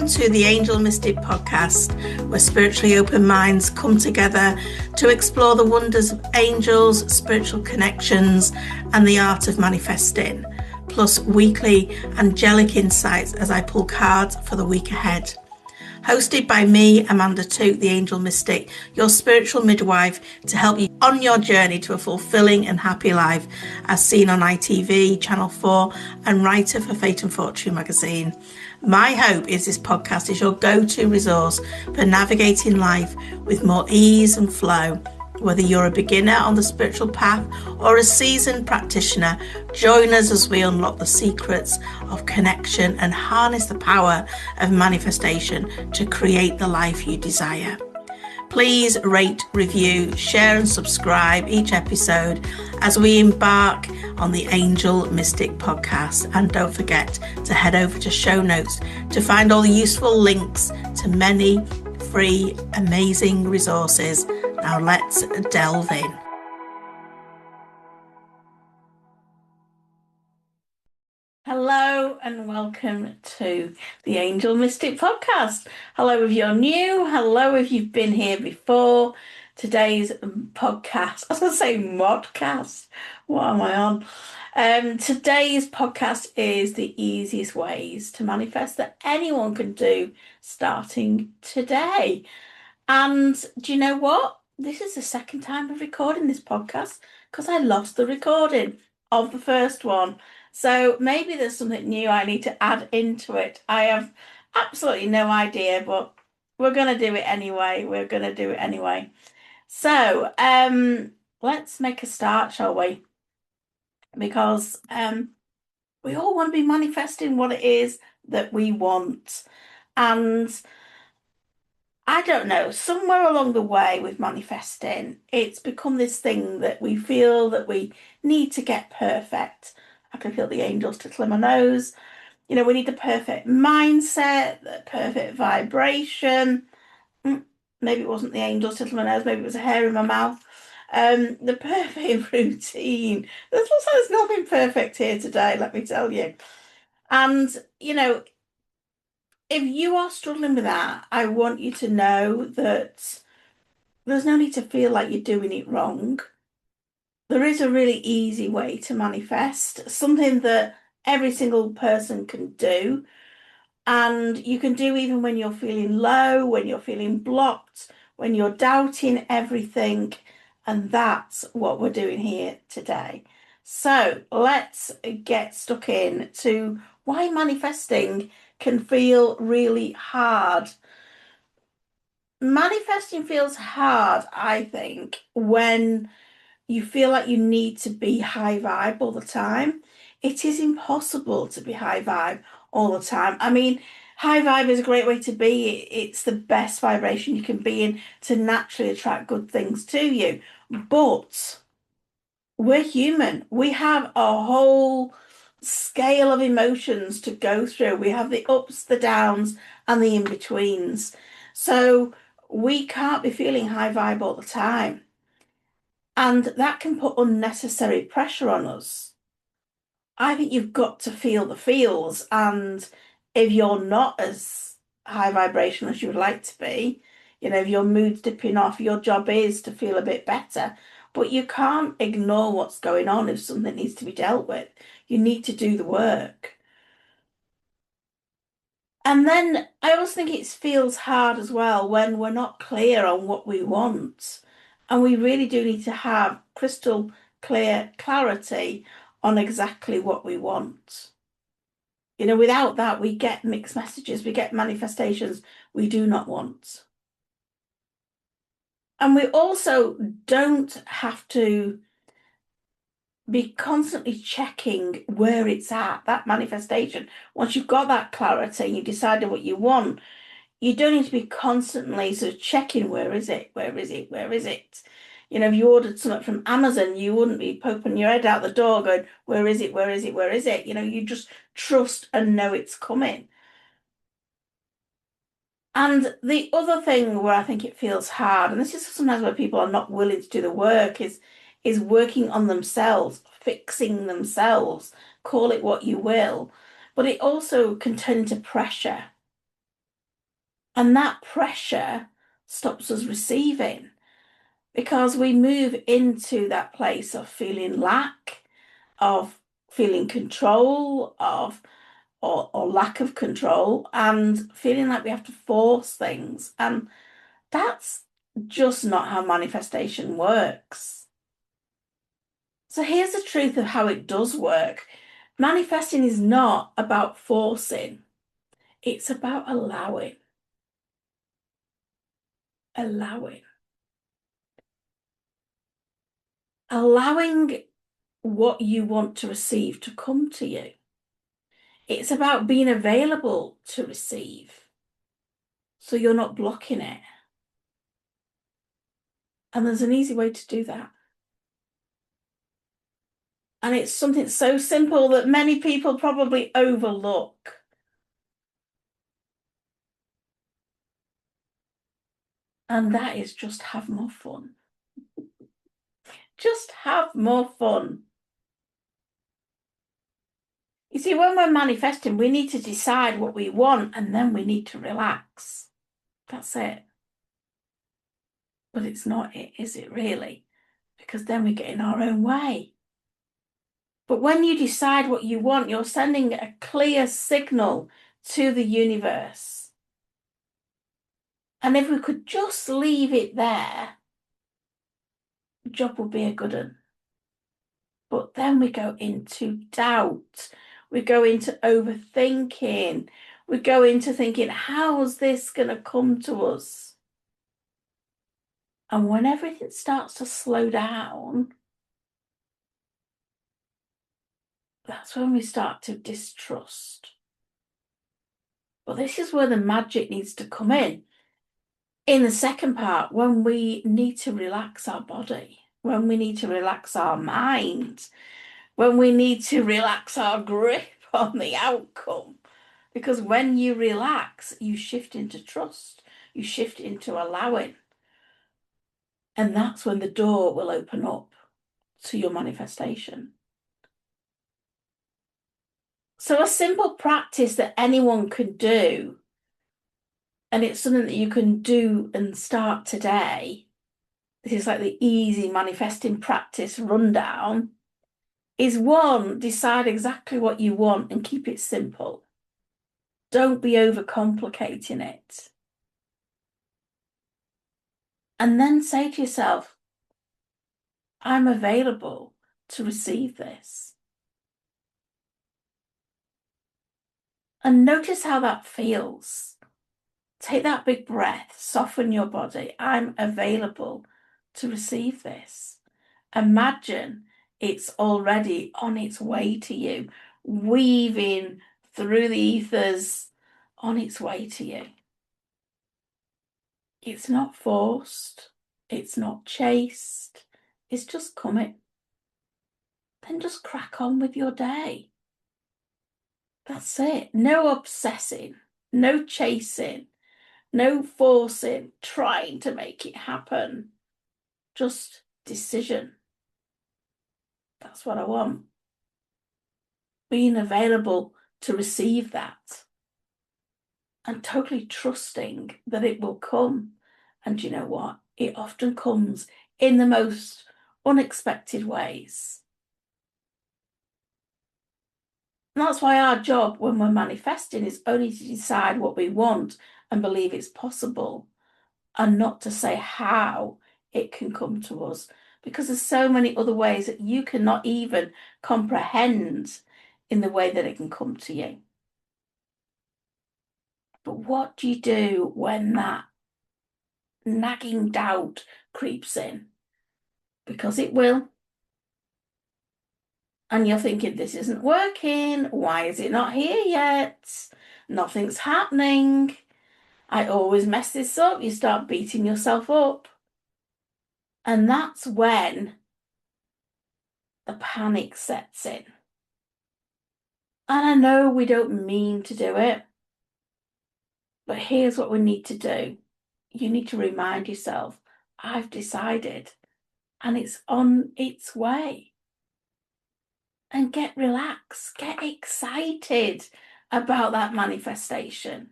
Welcome to the Angel Mystic podcast, where spiritually open minds come together to explore the wonders of angels, spiritual connections, and the art of manifesting, plus weekly angelic insights as I pull cards for the week ahead. Hosted by me, Amanda Toot, the Angel Mystic, your spiritual midwife, to help you on your journey to a fulfilling and happy life, as seen on ITV, Channel 4, and writer for Fate and Fortune magazine. My hope is this podcast is your go-to resource for navigating life with more ease and flow. Whether you're a beginner on the spiritual path or a seasoned practitioner, join us as we unlock the secrets of connection and harness the power of manifestation to create the life you desire. Please rate, review, share and subscribe each episode as we embark on the Angel Mystic podcast. And don't forget to head over to show notes to find all the useful links to many free, amazing resources. Now let's delve in. Hello and welcome to the Angel Mystic podcast. Hello if you're new. Hello if you've been here before. Today's podcast, I was going to say modcast. What am I on? Today's podcast is the easiest ways to manifest that anyone can do starting today. And do you know what? This is the second time of recording this podcast because I lost the recording of the first one. So maybe there's something new I need to add into it. I have absolutely no idea, but we're going to do it anyway. So let's make a start, shall we? Because we all want to be manifesting what it is that we want. And I don't know, somewhere along the way with manifesting, it's become this thing that we feel that we need to get perfect. I can feel the angels tickling my nose. You know, we need the perfect mindset, the perfect vibration. Maybe it wasn't the angels tickling my nose, maybe it was a hair in my mouth. The perfect routine. There's nothing perfect here today, let me tell you. And, you know, if you are struggling with that, I want you to know that there's no need to feel like you're doing it wrong. There is a really easy way to manifest, something that every single person can do. And you can do even when you're feeling low, when you're feeling blocked, when you're doubting everything. And that's what we're doing here today. So let's get stuck in to why manifesting can feel really hard. Manifesting feels hard, I think, when you feel like you need to be high vibe all the time. It is impossible to be high vibe all the time. I mean, high vibe is a great way to be. It's the best vibration you can be in to naturally attract good things to you. But we're human. We have a whole scale of emotions to go through. We have the ups, the downs, and the in-betweens. So we can't be feeling high vibe all the time. And that can put unnecessary pressure on us. I think you've got to feel the feels. And if you're not as high vibration as you would like to be, you know, if your mood's dipping off, your job is to feel a bit better. But you can't ignore what's going on if something needs to be dealt with. You need to do the work. And then I also think it feels hard as well when we're not clear on what we want. And we really do need to have crystal clear clarity on exactly what we want. You know, without that, we get mixed messages, we get manifestations we do not want. And we also don't have to be constantly checking where it's at, that manifestation. Once you've got that clarity and you've decided what you want, you don't need to be constantly sort of checking, where is it? You know, if you ordered something from Amazon, you wouldn't be poking your head out the door going, where is it? You know, you just trust and know it's coming. And the other thing where I think it feels hard, and this is sometimes where people are not willing to do the work, is working on themselves, fixing themselves, call it what you will. But it also can turn into pressure. And that pressure stops us receiving because we move into that place of feeling lack, of feeling control, or lack of control, and feeling like we have to force things. And that's just not how manifestation works. So here's the truth of how it does work. Manifesting is not about forcing. It's about allowing. Allowing. Allowing what you want to receive to come to you. It's about being available to receive. So you're not blocking it. And there's an easy way to do that. And it's something so simple that many people probably overlook. And that is just have more fun. Just have more fun. You see, when we're manifesting, we need to decide what we want and then we need to relax. That's it. But it's not it, is it really? Because then we get in our own way. But when you decide what you want, you're sending a clear signal to the universe. And if we could just leave it there, the job would be a good one. But then we go into doubt. We go into overthinking. We go into thinking, how's this going to come to us? And when everything starts to slow down, that's when we start to distrust. But this is where the magic needs to come in. In the second part, when we need to relax our body, when we need to relax our mind, when we need to relax our grip on the outcome. Because when you relax, you shift into trust, you shift into allowing. And that's when the door will open up to your manifestation. So a simple practice that anyone could do, and it's something that you can do and start today. This is like the easy manifesting practice rundown. Is one, decide exactly what you want and keep it simple. Don't be overcomplicating it. And then say to yourself, I'm available to receive this. And notice how that feels. Take that big breath, soften your body. I'm available to receive this. Imagine it's already on its way to you, weaving through the ethers on its way to you. It's not forced. It's not chased. It's just coming. Then just crack on with your day. That's it. No obsessing, no chasing, no forcing, trying to make it happen. Just decision. That's what I want. Being available to receive that and totally trusting that it will come. And you know what? It often comes in the most unexpected ways. And that's why our job when we're manifesting is only to decide what we want and believe it's possible, and not to say how it can come to us, because there's so many other ways that you cannot even comprehend in the way that it can come to you. But what do you do when that nagging doubt creeps in? Because it will. And you're thinking, this isn't working. Why is it not here yet? Nothing's happening. I always mess this up. You start beating yourself up. And that's when the panic sets in. And I know we don't mean to do it, but here's what we need to do. You need to remind yourself, I've decided, and it's on its way. And get relaxed, get excited about that manifestation.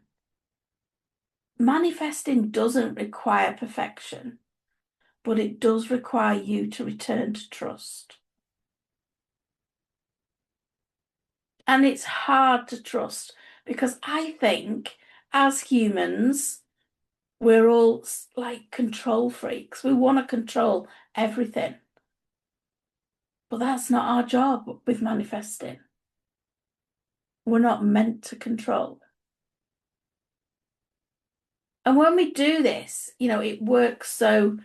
manifesting doesn't require perfection, but it does require you to return to trust. And it's hard to trust because I think as humans, we're all like control freaks. We want to control everything. But that's not our job with manifesting. We're not meant to control. And when we do this, it works so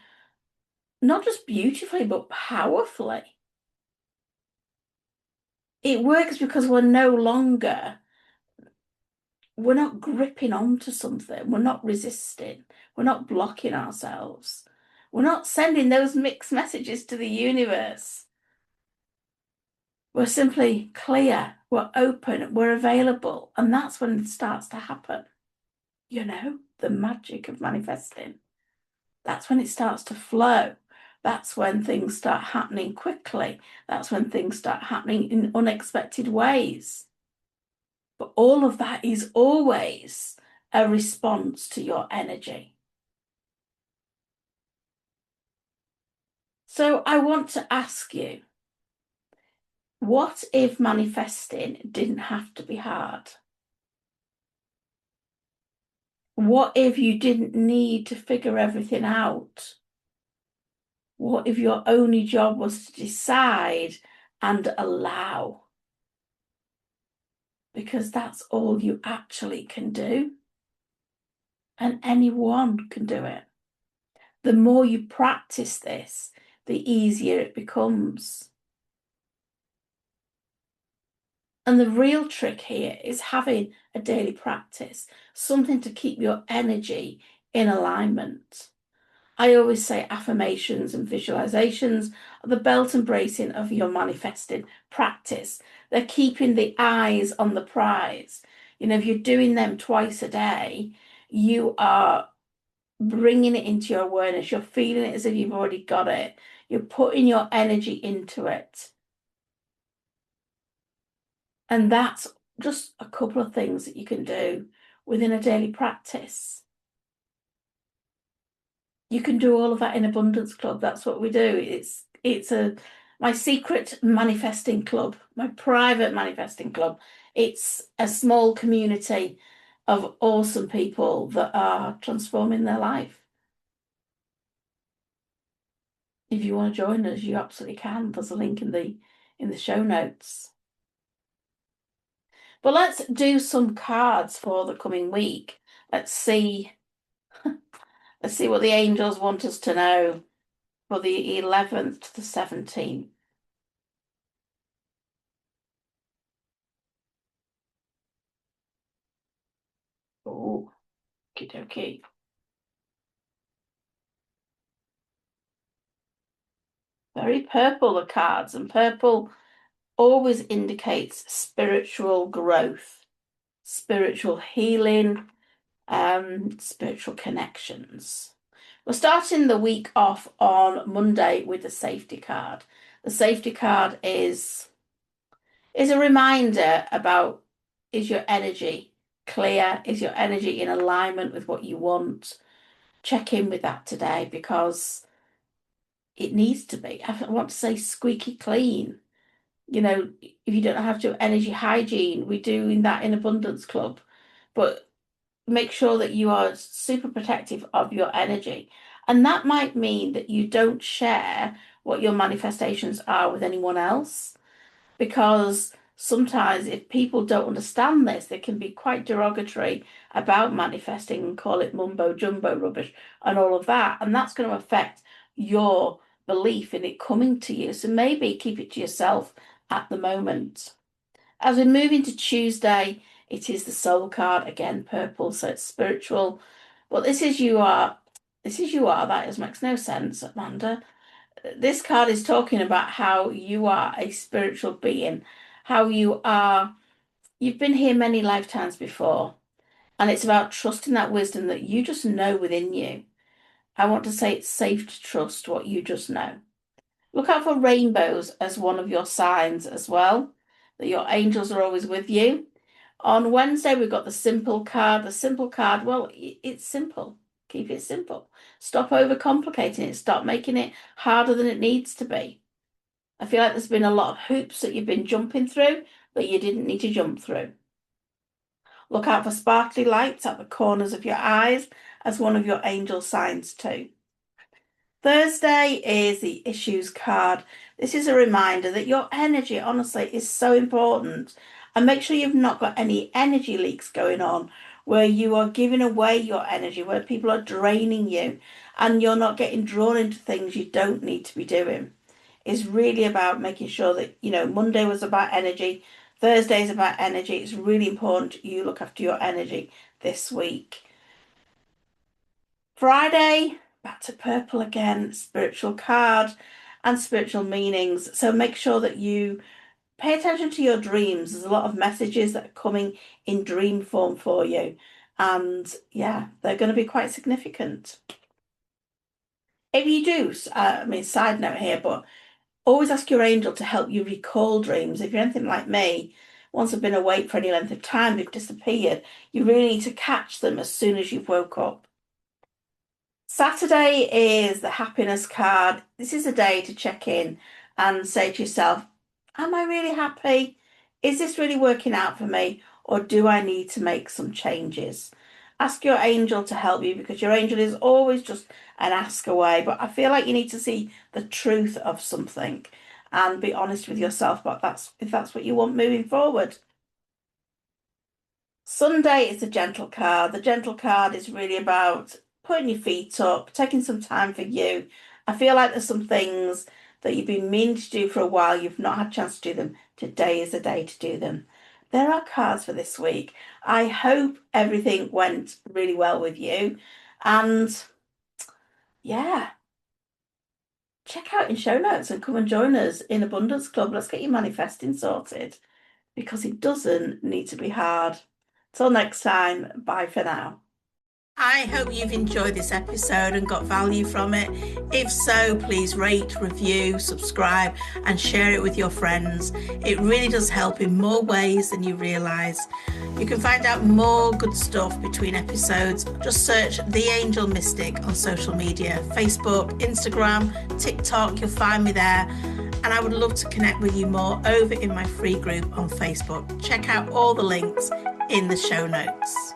not just beautifully, but powerfully. It works because we're not gripping onto something. We're not resisting. We're not blocking ourselves. We're not sending those mixed messages to the universe. We're simply clear, we're open, we're available. And that's when it starts to happen. The magic of manifesting. That's when it starts to flow. That's when things start happening quickly. That's when things start happening in unexpected ways. But all of that is always a response to your energy. So I want to ask you, what if manifesting didn't have to be hard? What if you didn't need to figure everything out? What if your only job was to decide and allow? Because that's all you actually can do. And anyone can do it. The more you practice this, the easier it becomes. And the real trick here is having a daily practice, something to keep your energy in alignment. I always say affirmations and visualizations are the belt and bracing of your manifesting practice. They're keeping the eyes on the prize. If you're doing them twice a day, you are bringing it into your awareness. You're feeling it as if you've already got it. You're putting your energy into it. And that's just a couple of things that you can do within a daily practice. You can do all of that in Abundance Club. That's what we do. It's my secret manifesting club, my private manifesting club. It's a small community of awesome people that are transforming their life. If you want to join us, you absolutely can. There's a link in the show notes. But let's do some cards for the coming week. Let's see what the angels want us to know for the 11th to the 17th. Oh, okie dokie. Very purple, the cards, and purple always indicates spiritual growth, spiritual healing, spiritual connections. We're starting the week off on Monday with the safety card. The safety card is a reminder about, is your energy clear? Is your energy in alignment with what you want? Check in with that today because it needs to be. I want to say squeaky clean. If you don't have to energy hygiene, we do in that in Abundance Club, but make sure that you are super protective of your energy. And that might mean that you don't share what your manifestations are with anyone else, because sometimes if people don't understand this, they can be quite derogatory about manifesting and call it mumbo jumbo rubbish and all of that. And that's going to affect your belief in it coming to you. So maybe keep it to yourself at the moment. As we move into Tuesday, it is the soul card, again, purple, so it's spiritual. But this is you are. This is you are. That makes no sense, Amanda. This card is talking about how you are a spiritual being, how you are. You've been here many lifetimes before, and it's about trusting that wisdom that you just know within you. I want to say it's safe to trust what you just know. Look out for rainbows as one of your signs as well, that your angels are always with you. On Wednesday, we've got the simple card. The simple card, well, it's simple. Keep it simple. Stop overcomplicating it. Stop making it harder than it needs to be. I feel like there's been a lot of hoops that you've been jumping through that you didn't need to jump through. Look out for sparkly lights at the corners of your eyes as one of your angel signs too. Thursday is the issues card. This is a reminder that your energy, honestly, is so important. And make sure you've not got any energy leaks going on where you are giving away your energy, where people are draining you and you're not getting drawn into things you don't need to be doing. It's really about making sure that, Monday was about energy, Thursday is about energy. It's really important you look after your energy this week. Friday, back to purple again, spiritual card and spiritual meanings. So make sure that you pay attention to your dreams. There's a lot of messages that are coming in dream form for you. And yeah, they're going to be quite significant. If you do, side note here, but always ask your angel to help you recall dreams. If you're anything like me, once I've been awake for any length of time, they've disappeared. You really need to catch them as soon as you've woke up. Saturday is the happiness card. This is a day to check in and say to yourself, am I really happy? Is this really working out for me? Or do I need to make some changes? Ask your angel to help you because your angel is always just an ask away. But I feel like you need to see the truth of something and be honest with yourself about if that's what you want moving forward. Sunday is the gentle card. The gentle card is really about putting your feet up, taking some time for you. I feel like there's some things that you've been meaning to do for a while, you've not had a chance to do them. Today is the day to do them. There are cards for this week. I hope everything went really well with you. And yeah, check out in show notes and come and join us in Abundance Club. Let's get your manifesting sorted because it doesn't need to be hard. Till next time, bye for now. I hope you've enjoyed this episode and got value from it. If so, please rate, review, subscribe, and share it with your friends. It really does help in more ways than you realise. You can find out more good stuff between episodes. Just search The Angel Mystic on social media, Facebook, Instagram, TikTok. You'll find me there. And I would love to connect with you more over in my free group on Facebook. Check out all the links in the show notes.